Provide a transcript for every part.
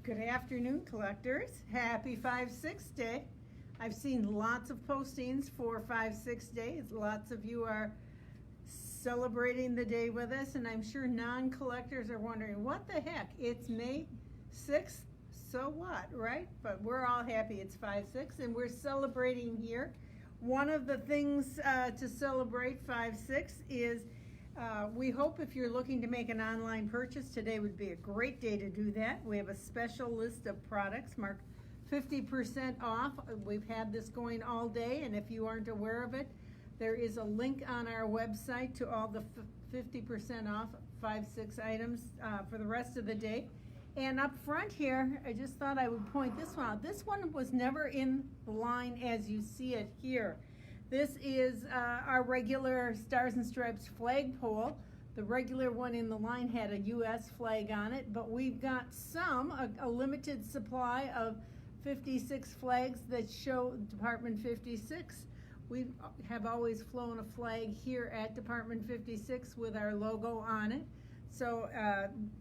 Good afternoon, collectors. Happy 5/6 Day. I've seen lots of postings for 5/6 Day. Lots of you are celebrating the day with us, and I'm sure non-collectors are wondering, what the heck? It's May 6th, so what, right? But we're all happy it's 5/6, and we're celebrating here. One of the things to celebrate 5/6 is we hope if you're looking to make an online purchase, today would be a great day to do that. We have a special list of products marked 50% off. We've had this going all day, and if you aren't aware of it, there is a link on our website to all the 50% off 5/6 items for the rest of the day. And up front here, I just thought I would point this one out. This one was never in the line as you see it here. This is our regular Stars and Stripes flagpole. The regular one in the line had a U.S. flag on it, but we've got a limited supply of 56 flags that show Department 56. We have always flown a flag here at Department 56 with our logo on it. So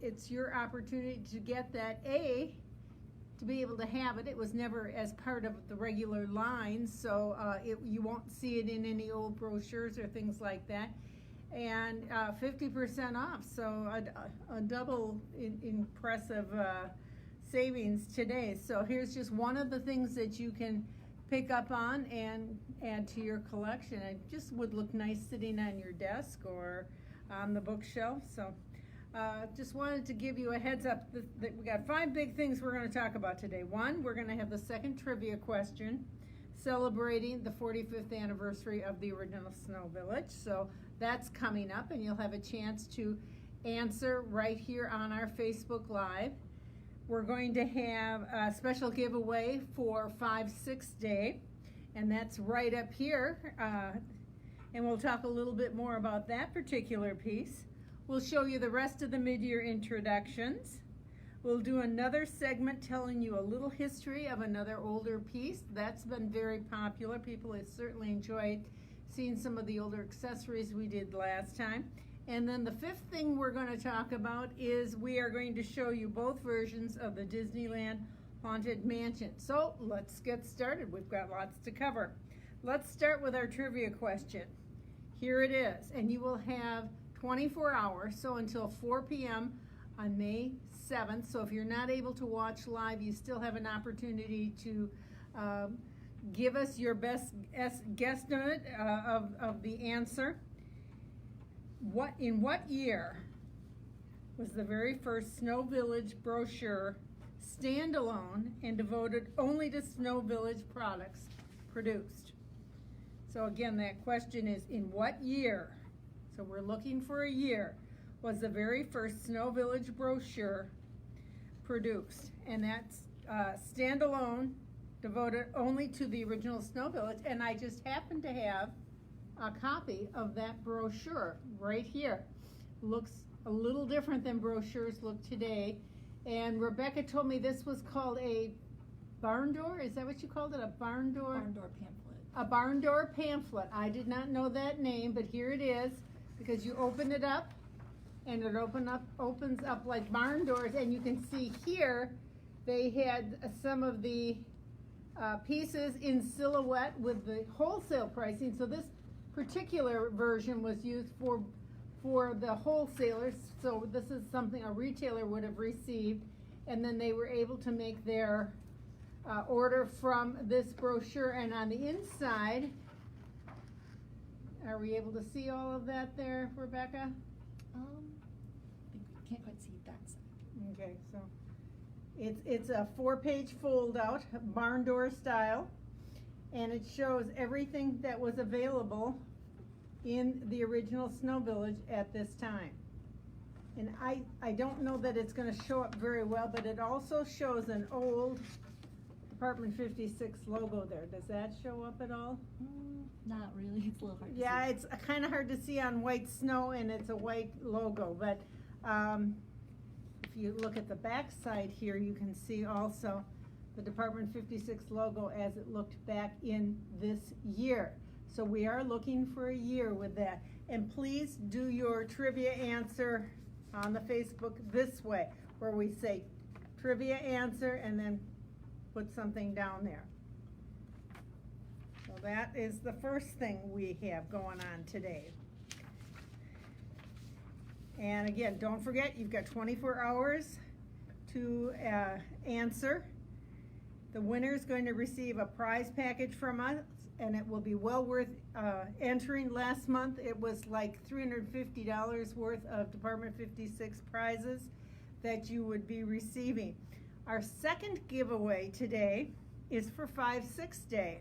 it's your opportunity to get that to be able to have it. It was never as part of the regular line, so you won't see it in any old brochures or things like that. And 50% off, so a double impressive savings today. So here's just one of the things that you can pick up on and add to your collection. It just would look nice sitting on your desk or on the bookshelf. So just wanted to give you a heads up that we got 5 big things we're going to talk about today. One, we're going to have the second trivia question celebrating the 45th anniversary of the original Snow Village. So that's coming up, and you'll have a chance to answer right here on our Facebook Live. We're going to have a special giveaway for 5/6 Day, and that's right up here. And we'll talk a little bit more about that particular piece. We'll show you the rest of the mid-year introductions. We'll do another segment telling you a little history of another older piece. That's been very popular. People have certainly enjoyed seeing some of the older accessories we did last time. And then the 5th thing we're going to talk about is we are going to show you both versions of the Disneyland Haunted Mansion. So let's get started. We've got lots to cover. Let's start with our trivia question. Here it is, and you will have 24 hours, so until 4 p.m. on May 7th. So if you're not able to watch live, you still have an opportunity to give us your best guesstimate of the answer. In what year was the very first Snow Village brochure standalone and devoted only to Snow Village products produced? So again, that question is, in what year? So we're looking for a year. Was the very first Snow Village brochure produced? And that's standalone, devoted only to the original Snow Village. And I just happen to have a copy of that brochure right here. Looks a little different than brochures look today. And Rebecca told me this was called a barn door. Is that what you called it? A barn door? Barn door pamphlet. A barn door pamphlet. I did not know that name, but here it is. Because you open it up, and it opens up like barn doors, and you can see here they had some of the pieces in silhouette with the wholesale pricing. So this particular version was used for the wholesalers. So this is something a retailer would have received, and then they were able to make their order from this brochure. And on the inside, are we able to see all of that there, Rebecca? I think we can't quite see that side. Okay, so it's a 4-page fold-out, barn door style, and it shows everything that was available in the original Snow Village at this time. And I don't know that it's going to show up very well, but it also shows an old Department 56 logo there. Does that show up at all? Not really. It's a little hard to see. Yeah, it's kind of hard to see on white snow, and it's a white logo. But if you look at the back side here, you can see also the Department 56 logo as it looked back in this year. So we are looking for a year with that. And please do your trivia answer on the Facebook this way, where we say trivia answer and then put something down there. So that is the first thing we have going on today. And again, don't forget, you've got 24 hours to answer. The winner is going to receive a prize package from us, and it will be well worth entering. Last month, it was like $350 worth of Department 56 prizes that you would be receiving. Our second giveaway today is for 5-6 Day.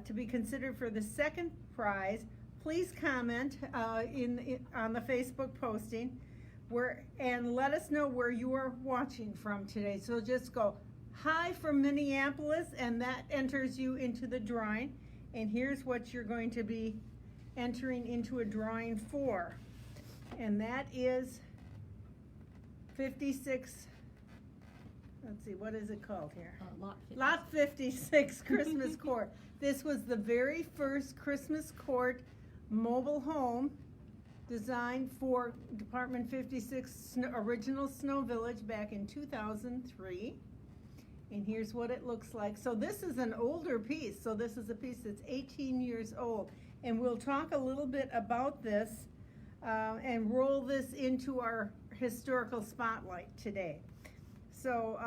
To be considered for the second prize, please comment on the Facebook posting and let us know where you are watching from today. So just go, "Hi from Minneapolis," and that enters you into the drawing. And here's what you're going to be entering into a drawing for. And that is 56, let's see, what is it called here? Lot 50. Lot 56 Christmas Court. This was the very first Christmas Court mobile home designed for Department 56 original Snow Village back in 2003. And here's what it looks like. So this is an older piece. So this is a piece that's 18 years old. And we'll talk a little bit about this and roll this into our historical spotlight today. So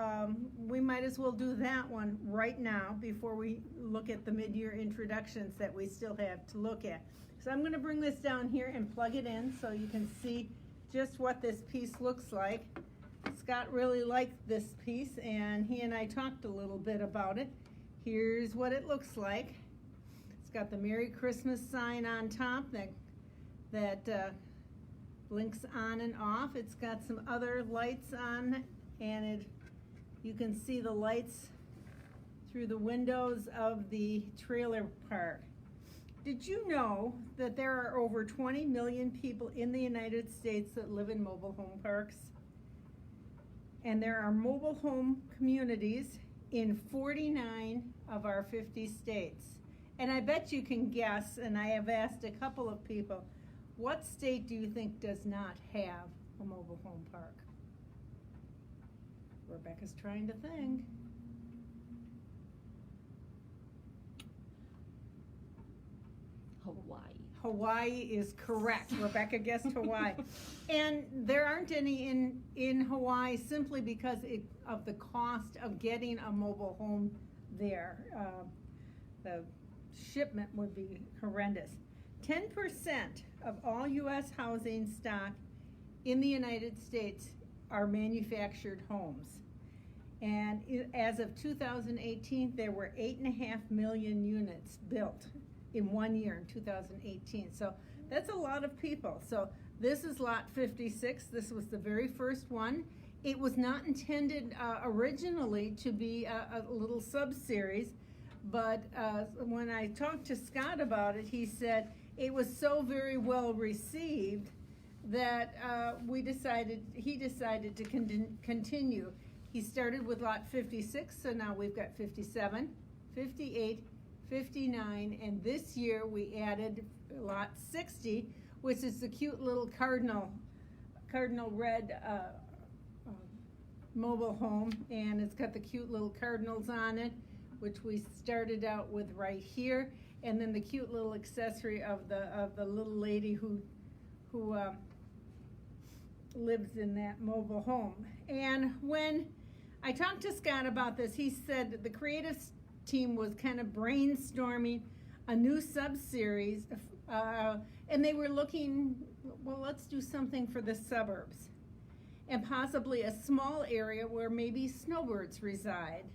we might as well do that one right now before we look at the mid-year introductions that we still have to look at. So I'm going to bring this down here and plug it in so you can see just what this piece looks like. Scott really liked this piece, and he and I talked a little bit about it. Here's what it looks like. It's got the Merry Christmas sign on top that blinks on and off. It's got some other lights on, and you can see the lights through the windows of the trailer park. Did you know that there are over 20 million people in the United States that live in mobile home parks? And there are mobile home communities in 49 of our 50 states. And I bet you can guess, and I have asked a couple of people, what state do you think does not have a mobile home park? Rebecca's trying to think. Hawaii. Hawaii is correct. Rebecca guessed Hawaii. And there aren't any in Hawaii simply because of the cost of getting a mobile home there. The shipment would be horrendous. 10% of all U.S. housing stock in the United States are manufactured homes. And as of 2018, there were 8.5 million units built in 1 year in 2018. So that's a lot of people. So this is lot 56. This was the very first one. It was not intended originally to be a little sub-series, but when I talked to Scott about it, he said it was so very well received that he decided to continue. He started with lot 56, so now we've got 57, 58, 59, and this year we added lot 60, which is the cute little cardinal red mobile home, and it's got the cute little cardinals on it, which we started out with right here, and then the cute little accessory of the little lady who lives in that mobile home. And when I talked to Scott about this, he said that the creative team was kind of brainstorming a new sub-series, and they were looking, well, let's do something for the suburbs, and possibly a small area where maybe snowbirds reside.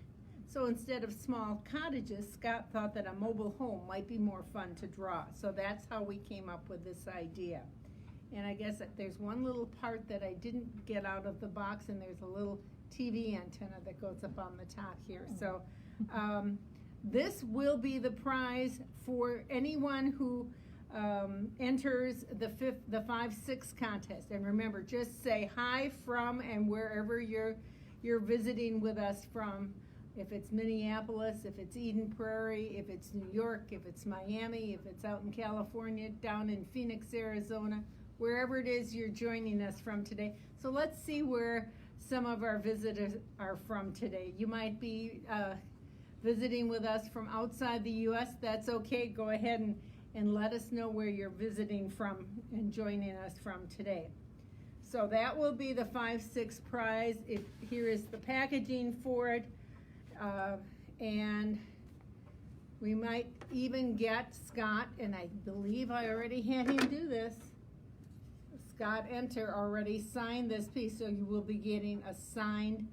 So instead of small cottages, Scott thought that a mobile home might be more fun to draw. So that's how we came up with this idea. And I guess that there's one little part that I didn't get out of the box, and there's a little TV antenna that goes up on the top here. So this will be the prize for anyone who enters the 5-6 contest. And remember, just say hi from and wherever you're visiting with us from. If it's Minneapolis, if it's Eden Prairie, if it's New York, if it's Miami, if it's out in California, down in Phoenix, Arizona, wherever it is you're joining us from today. So let's see where some of our visitors are from today. You might be visiting with us from outside the U.S. That's okay. Go ahead and let us know where you're visiting from and joining us from today. So that will be the 5-6 prize. Here is the packaging for it. And we might even get Scott, and I believe I already had him do this. Scott Enter already signed this piece, so you will be getting a signed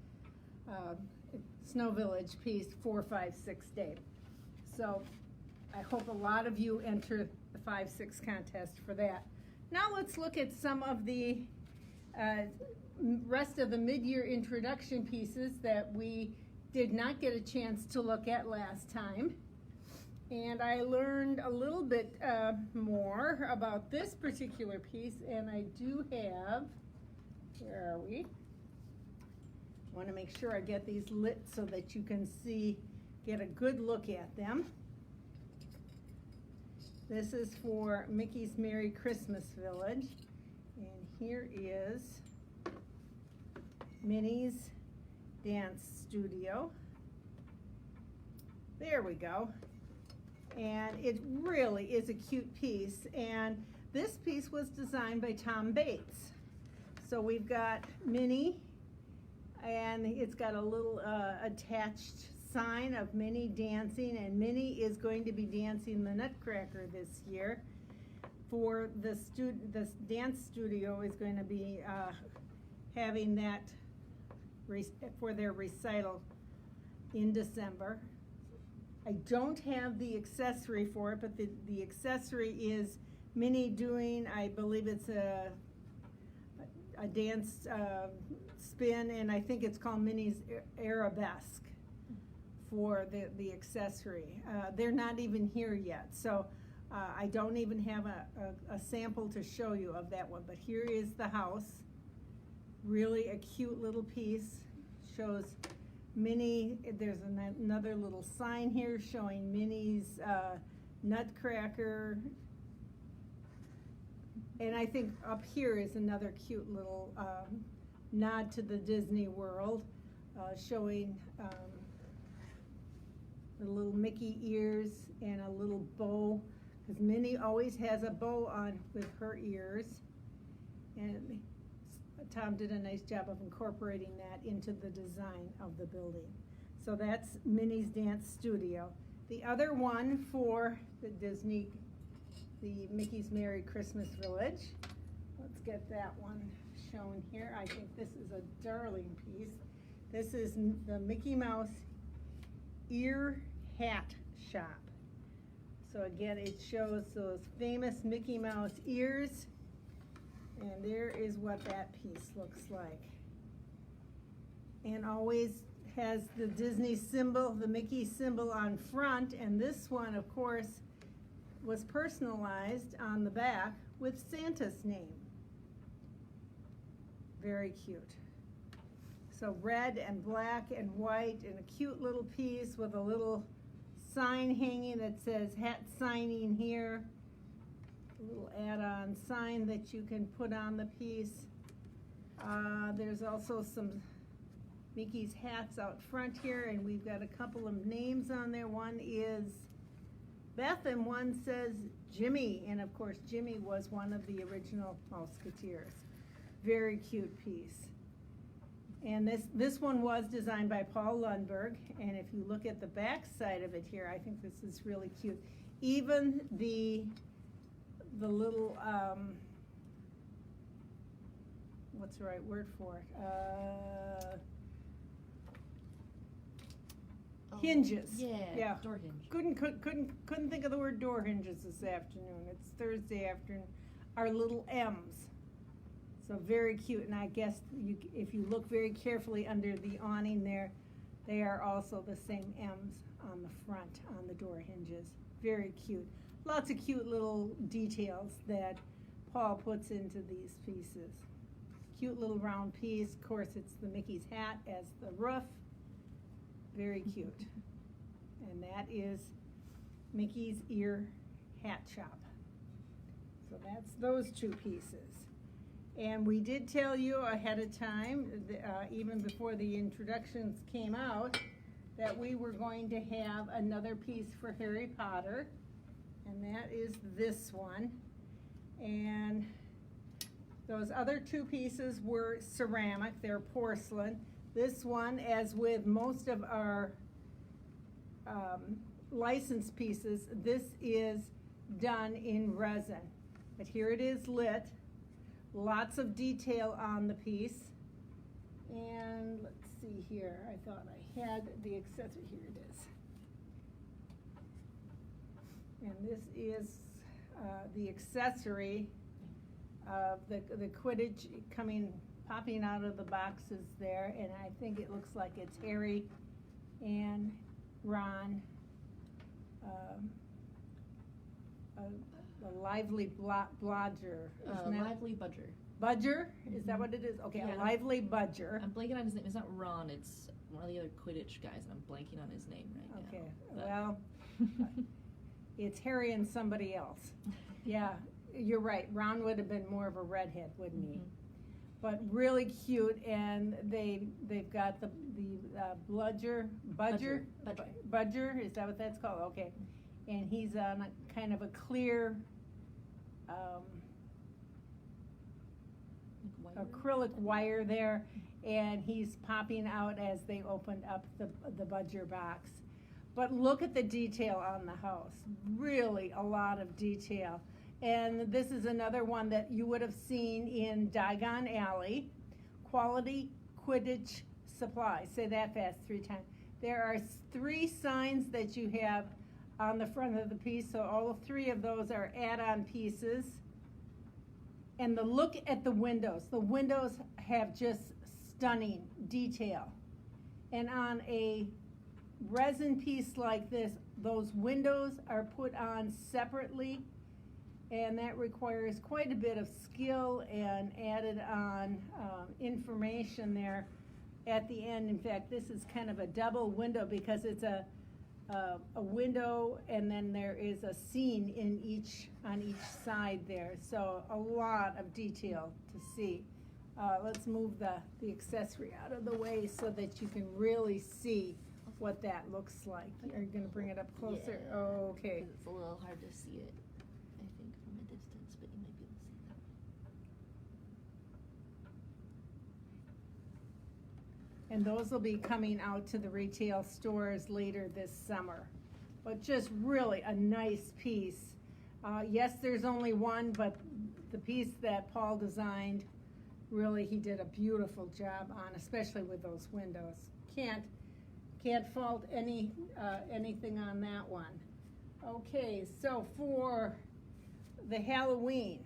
Snow Village piece 4-5-6 day. So I hope a lot of you enter the 5-6 contest for that. Now let's look at some of the rest of the mid-year introduction pieces that we did not get a chance to look at last time. And I learned a little bit more about this particular piece, and I do have, where are we? I want to make sure I get these lit so that you can see, get a good look at them. This is for Mickey's Merry Christmas Village, and here is Minnie's Dance Studio. There we go. And it really is a cute piece, and this piece was designed by Tom Bates. So we've got Minnie, and it's got a little attached sign of Minnie dancing, and Minnie is going to be dancing the Nutcracker this year. For the dance studio is going to be having that for their recital in December. I don't have the accessory for it, but the accessory is Minnie doing, I believe it's a dance spin, and I think it's called Minnie's Arabesque for the accessory. They're not even here yet, so I don't even have a sample to show you of that one, but here is the house. Really a cute little piece. Shows Minnie, there's another little sign here showing Minnie's Nutcracker. And I think up here is another cute little nod to the Disney World, showing the little Mickey ears and a little bow, because Minnie always has a bow on with her ears. And Tom did a nice job of incorporating that into the design of the building. So that's Minnie's Dance Studio. The other one for the Mickey's Merry Christmas Village. Let's get that one shown here. I think this is a darling piece. This is the Mickey Mouse Ear Hat Shop. So again, it shows those famous Mickey Mouse ears. And there is what that piece looks like. And always has the Disney symbol, the Mickey symbol on front, and this one, of course, was personalized on the back with Santa's name. Very cute. So red and black and white, and a cute little piece with a little sign hanging that says hat signing here. A little add-on sign that you can put on the piece. There's also some Mickey's hats out front here, and we've got a couple of names on there. One is Beth, and one says Jimmy, and of course Jimmy was one of the original Mouseketeers. Very cute piece. And this one was designed by Paul Lundberg, and if you look at the back side of it here, I think this is really cute. Even the little, what's the right word for it? Hinges. Yeah. Door hinge. Couldn't think of the word door hinges this afternoon. It's Thursday afternoon. Our little M's. So very cute, and I guess if you look very carefully under the awning there, they are also the same M's on the front, on the door hinges. Very cute. Lots of cute little details that Paul puts into these pieces. Cute little round piece. Of course, it's the Mickey's hat as the roof. Very cute. And that is Mickey's Ear Hat Shop. So that's those two pieces. And we did tell you ahead of time, even before the introductions came out, that we were going to have another piece for Harry Potter, and that is this one. And those other two pieces were ceramic, they're porcelain. This one, as with most of our licensed pieces, this is done in resin. But here it is lit. Lots of detail on the piece. And let's see here, I thought I had the accessory, here it is. And this is the accessory of the Quidditch popping out of the boxes there, and I think it looks like it's Harry and Ron, a lively blodger. Lively Budger. Budger? Is that what it is? Okay, Yeah. a lively budger. I'm blanking on his name. It's not Ron. It's one of the other Quidditch guys, and I'm blanking on his name right Okay, now. well, it's Harry and somebody else. Yeah, you're right. Ron would have been more of a redhead, wouldn't he? But really cute, and they've got the budger. Budger, is that what that's called? Okay, and he's on a kind of a clear acrylic wire there, and he's popping out as they opened up the budger box. But look at the detail on the house. Really a lot of detail. And this is another one that you would have seen in Diagon Alley. Quality Quidditch Supply. Say that fast 3 times. There are 3 signs that you have on the front of the piece, so all 3 of those are add-on pieces. And the look at the windows. The windows have just stunning detail. And on a resin piece like this, those windows are put on separately, and that requires quite a bit of skill and added on information there at the end. In fact, this is kind of a double window because it's a window, and then there is a scene on each side there. So a lot of detail to see. Let's move the accessory out of the way so that you can really see what that looks like. Are you going to bring it up closer? Yeah, Oh, okay. 'cause it's a little hard to see it, I think, from a distance, but you might be able to see that. And those will be coming out to the retail stores later this summer. But just really a nice piece. Yes, there's only one, but the piece that Paul designed, really he did a beautiful job on, especially with those windows. Can't fault anything on that one. Okay, so for the Halloween,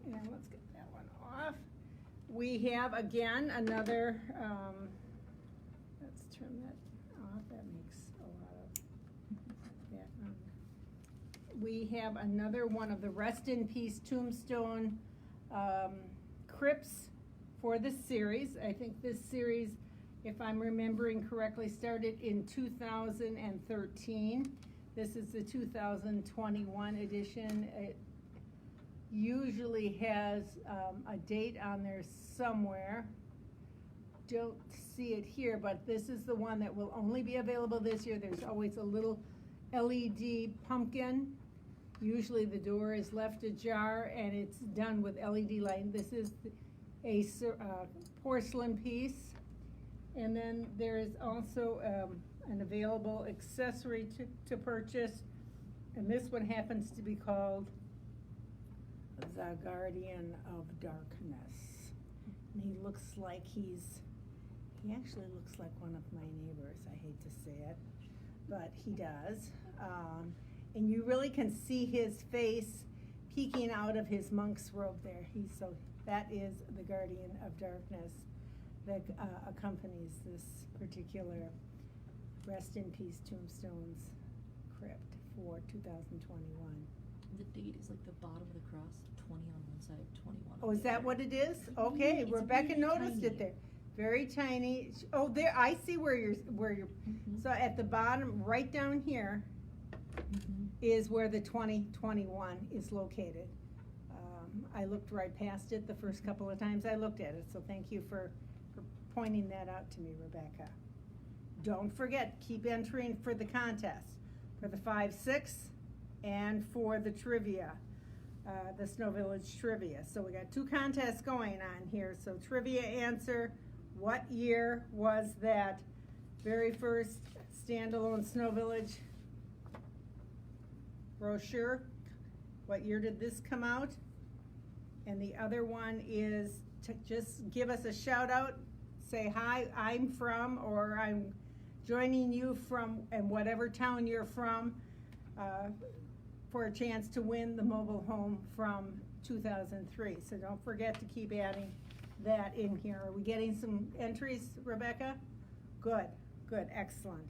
and let's get that one off. We have again another, let's turn that off, that makes a lot of that. We have another one of the Rest in Peace Tombstone crypts for this series. I think this series, if I'm remembering correctly, started in 2013. This is the 2021 edition. It usually has a date on there somewhere. Don't see it here, but this is the one that will only be available this year. There's always a little LED pumpkin. Usually the door is left ajar and it's done with LED light. This is a porcelain piece. And then there is also an available accessory to purchase. And this one happens to be called the Guardian of Darkness. And he looks like he actually looks like one of my neighbors. I hate to say it, but he does. And you really can see his face peeking out of his monk's robe there. That is the Guardian of Darkness that accompanies this particular Rest in Peace Tombstones crypt for 2021. The date is like the bottom of the cross, 20 on one side, 21 on Oh, is the that other. what it is? Okay, It's Rebecca very noticed tiny. it there. Very tiny. Oh, there, I see where you're, Mhm. so at the bottom, right down here, Mhm. is where the 2021 is located. I looked right past it the first couple of times I looked at it, so thank you for pointing that out to me, Rebecca. Don't forget, keep entering for the contest, for the 5-6 and for the trivia, the Snow Village trivia. So we got 2 contests going on here. So trivia answer, what year was that very first standalone Snow Village brochure? What year did this come out? And the other one is to just give us a shout out, say hi, I'm from, or I'm joining you from, and whatever town you're from, for a chance to win the mobile home from 2003. So don't forget to keep adding that in here. Are we getting some entries, Rebecca? Good, good, excellent.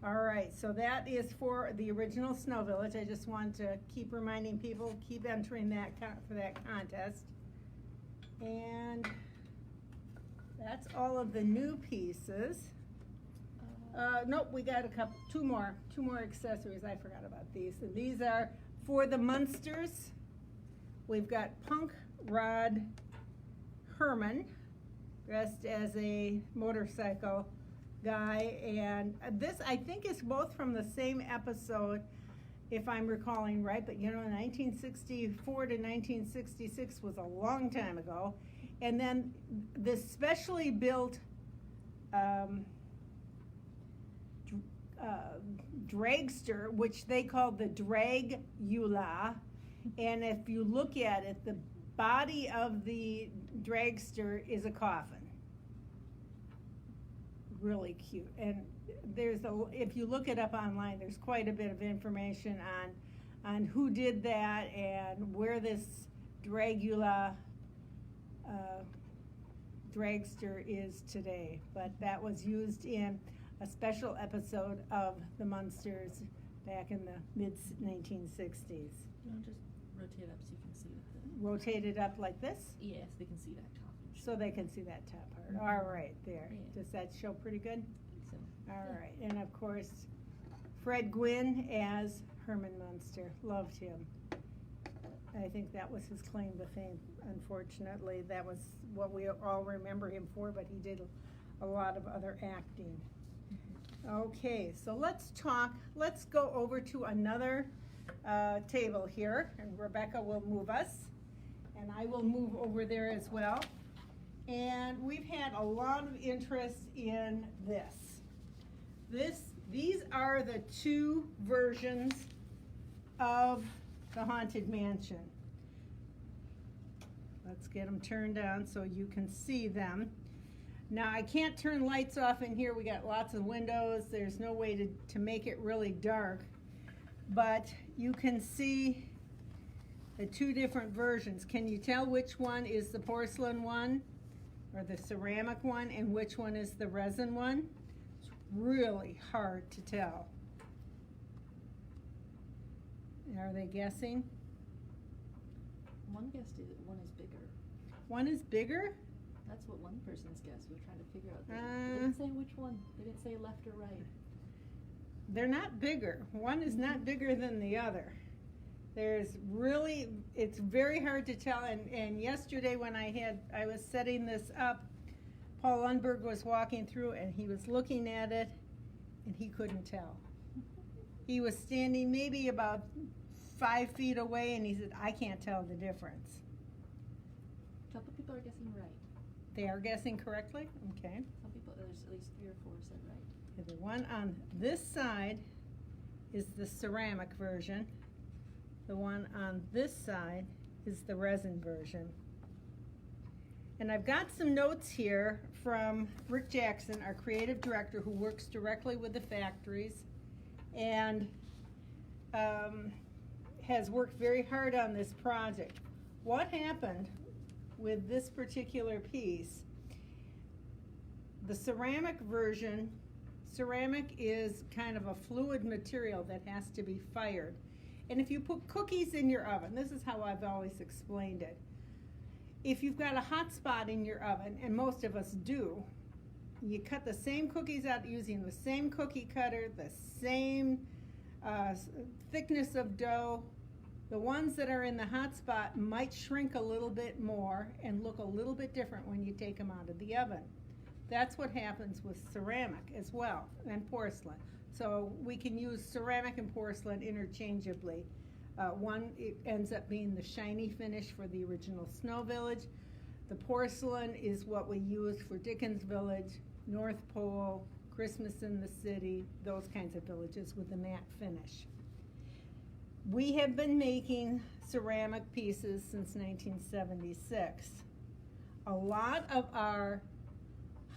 All right, so that is for the original Snow Village. I just want to keep reminding people, keep entering that for that contest. And that's all of the new pieces. Nope, we got two more accessories. I forgot about these. And these are for the Munsters. We've got Punk Rod Herman, dressed as a motorcycle guy, and this I think is both from the same episode, if I'm recalling right, but you know, 1964 to 1966 was a long time ago. And then this specially built dragster, which they called the Dragula, and if you look at it, the body of the dragster is a coffin. Really cute. And if you look it up online, there's quite a bit of information on who did that and where this Dragula dragster is today. But that was used in a special episode of the Munsters back in the mid-1960s. You know, just rotate it up so you can see it. Rotate it up like this? Yes, they can see that top. So they can see that top part. Mhm. All right, there. Yeah. Does that show pretty good? So, All yeah. right, and of course, Fred Gwynn as Herman Munster. Loved him. I think that was his claim to fame. Unfortunately, that was what we all remember him for, but he did a lot of other acting. Okay, so let's go over to another table here, and Rebecca will move us, and I will move over there as well. And we've had a lot of interest in this. These are the 2 versions of the Haunted Mansion. Let's get them turned on so you can see them. Now, I can't turn lights off in here. We got lots of windows. There's no way to make it really dark. But you can see the 2 different versions. Can you tell which one is the porcelain one or the ceramic one and which one is the resin one? It's really hard to tell. Are they guessing? One guessed one is bigger. One is bigger? That's what one person's guess. We're trying to figure out. They didn't say which one. They didn't say left or right. They're not bigger. One is not bigger than the other. It's very hard to tell. And yesterday when I was setting this up, Paul Lundberg was walking through and he was looking at it and he couldn't tell. He was standing maybe about 5 feet away and he said, I can't tell the difference. A couple people are guessing right. They are guessing correctly? Okay. Some people, there's at least 3 or 4 said right. The one on this side is the ceramic version. The one on this side is the resin version. And I've got some notes here from Rick Jackson, our creative director, who works directly with the factories and has worked very hard on this project. What happened with this particular piece, the ceramic version, ceramic is kind of a fluid material that has to be fired. And if you put cookies in your oven, this is how I've always explained it. If you've got a hot spot in your oven, and most of us do, you cut the same cookies out using the same cookie cutter, the same thickness of dough, The ones that are in the hot spot might shrink a little bit more and look a little bit different when you take them out of the oven. That's what happens with ceramic as well, and porcelain. So we can use ceramic and porcelain interchangeably. One it ends up being the shiny finish for the original Snow Village. The porcelain is what we use for Dickens Village, North Pole, Christmas in the City, those kinds of villages with the matte finish. We have been making ceramic pieces since 1976. A lot of our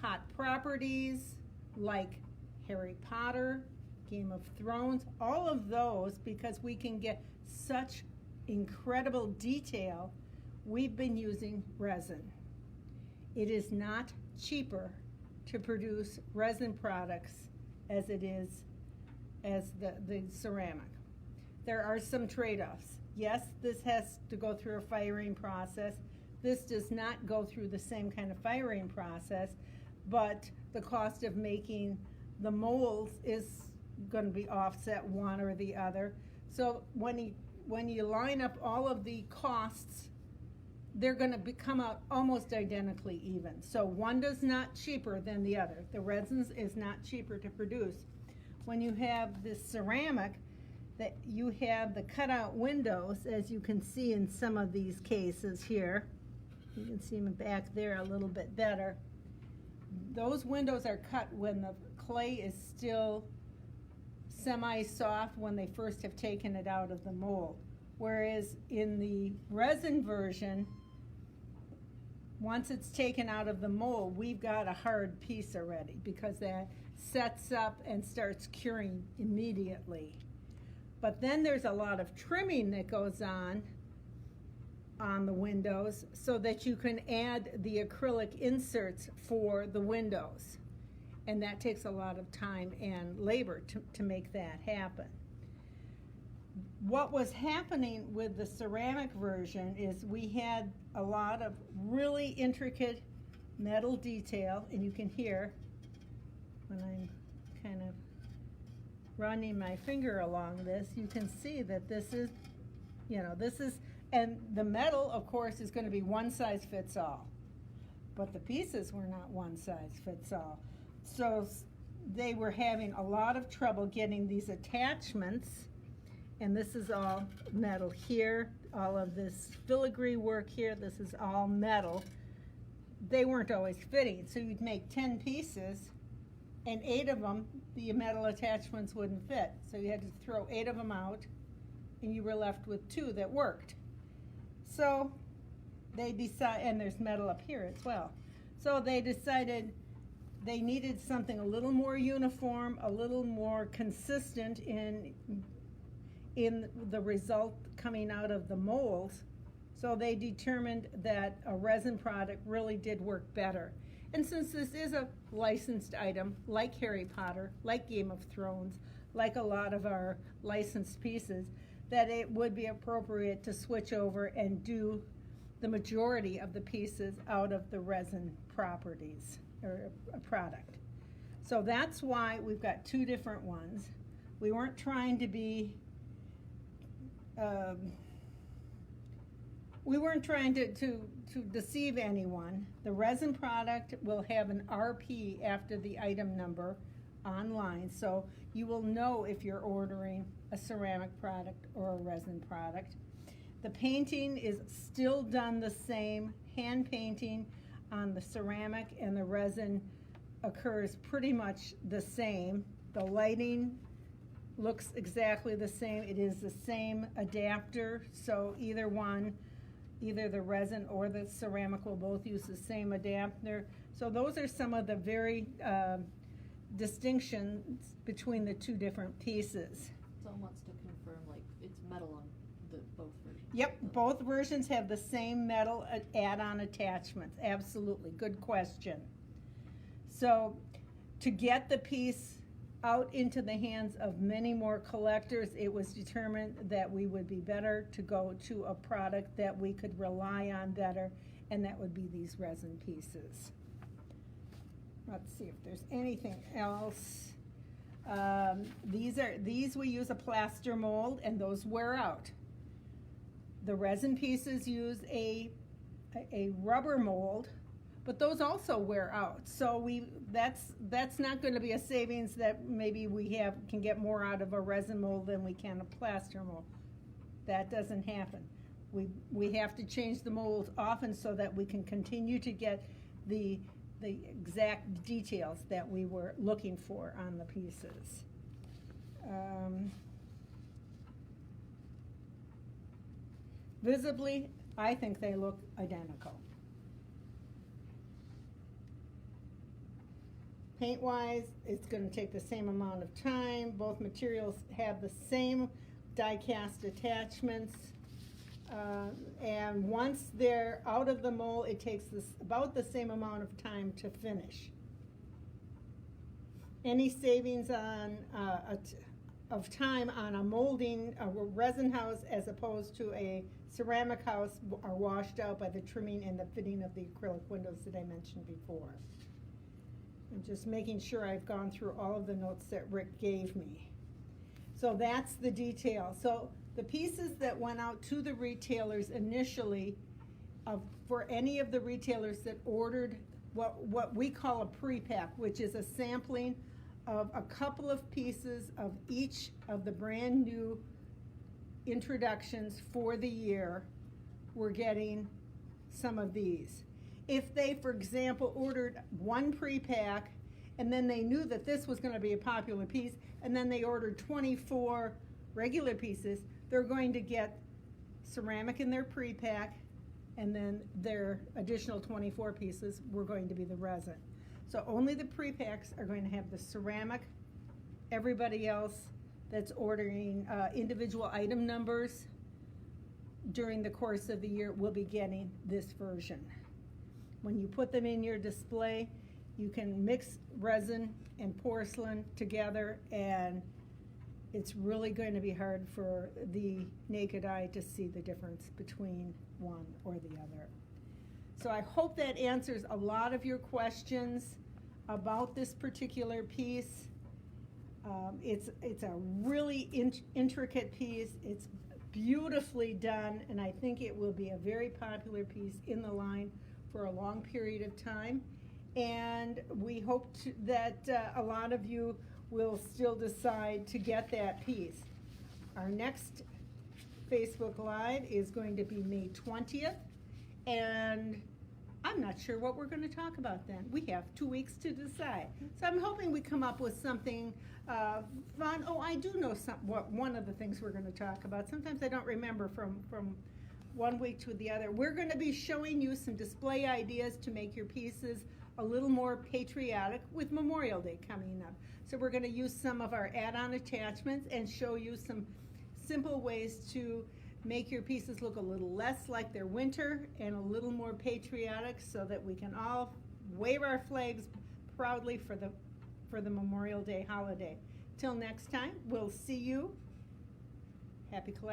hot properties, like Harry Potter, Game of Thrones, all of those, because we can get such incredible detail, we've been using resin. It is not cheaper to produce resin products as it is as the ceramic. There are some trade-offs. Yes, this has to go through a firing process. This does not go through the same kind of firing process, but the cost of making the molds is going to be offset one or the other. So when you line up all of the costs, they're going to come out almost identically even. So one is not cheaper than the other. The resins is not cheaper to produce. When you have this ceramic, that you have the cutout windows, as you can see in some of these cases here. You can see them back there a little bit better. Those windows are cut when the clay is still semi-soft when they first have taken it out of the mold. Whereas in the resin version, once it's taken out of the mold, we've got a hard piece already because that sets up and starts curing immediately. But then there's a lot of trimming that goes on the windows so that you can add the acrylic inserts for the windows. And that takes a lot of time and labor to make that happen. What was happening with the ceramic version is we had a lot of really intricate metal detail, and you can hear when I'm kind of running my finger along this, you can see that this is, and the metal, of course, is going to be one size fits all. But the pieces were not one size fits all. So they were having a lot of trouble getting these attachments, and this is all metal here, all of this filigree work here, this is all metal. They weren't always fitting, so you'd make 10 pieces, and 8 of them, the metal attachments wouldn't fit. So you had to throw 8 of them out, and you were left with 2 that worked. So they decided, and there's metal up here as well. So they decided they needed something a little more uniform, a little more consistent in the result coming out of the molds. So they determined that a resin product really did work better. And since this is a licensed item, like Harry Potter, like Game of Thrones, like a lot of our licensed pieces, that it would be appropriate to switch over and do the majority of the pieces out of the resin properties, or a product. So that's why we've got 2 different ones. We weren't trying to be, we weren't trying to deceive anyone. The resin product will have an RP after the item number online, so you will know if you're ordering a ceramic product or a resin product. The painting is still done the same. Hand painting on the ceramic and the resin occurs pretty much the same. The lighting looks exactly the same. It is the same adapter, so either one, either the resin or the ceramic will both use the same adapter. So those are some of the very distinctions between the 2 different pieces. Someone wants to confirm, like, it's metal on both versions. Yep, both versions have the same metal add-on attachments. Absolutely, good question. So to get the piece out into the hands of many more collectors, it was determined that we would be better to go to a product that we could rely on better, and that would be these resin pieces. Let's see if there's anything else. These we use a plaster mold, and those wear out. The resin pieces use a rubber mold, but those also wear out. So that's not going to be a savings that maybe we can get more out of a resin mold than we can a plaster mold. That doesn't happen. We have to change the molds often so that we can continue to get the exact details that we were looking for on the pieces. Visibly, I think they look identical. Paint-wise, it's going to take the same amount of time. Both materials have the same die-cast attachments. And once they're out of the mold, it takes about the same amount of time to finish. Any savings of time on a molding, a resin house, as opposed to a ceramic house, are washed out by the trimming and the fitting of the acrylic windows that I mentioned before. I'm just making sure I've gone through all of the notes that Rick gave me. So that's the detail. So the pieces that went out to the retailers initially, for any of the retailers that ordered what we call a pre-pack, which is a sampling of a couple of pieces of each of the brand new introductions for the year, we're getting some of these. If they, for example, ordered one pre-pack and then they knew that this was going to be a popular piece and then they ordered 24 regular pieces, they're going to get ceramic in their pre-pack, and then their additional 24 pieces were going to be the resin. So only the pre-packs are going to have the ceramic. Everybody else that's ordering individual item numbers during the course of the year will be getting this version. When you put them in your display, you can mix resin and porcelain together, and it's really going to be hard for the naked eye to see the difference between one or the other. So I hope that answers a lot of your questions about this particular piece. It's a really intricate piece. It's beautifully done, and I think it will be a very popular piece in the line for a long period of time. And we hope that a lot of you will still decide to get that piece. Our next Facebook Live is going to be May 20th, and I'm not sure what we're going to talk about then. We have 2 weeks to decide. So I'm hoping we come up with something fun. Oh, I do know one of the things we're going to talk about. Sometimes I don't remember from 1 week to the other. We're going to be showing you some display ideas to make your pieces a little more patriotic with Memorial Day coming up. So we're going to use some of our add-on attachments and show you some simple ways to make your pieces look a little less like they're winter and a little more patriotic, so that we can all wave our flags proudly for the Memorial Day holiday. Till next time, we'll see you. Happy collecting.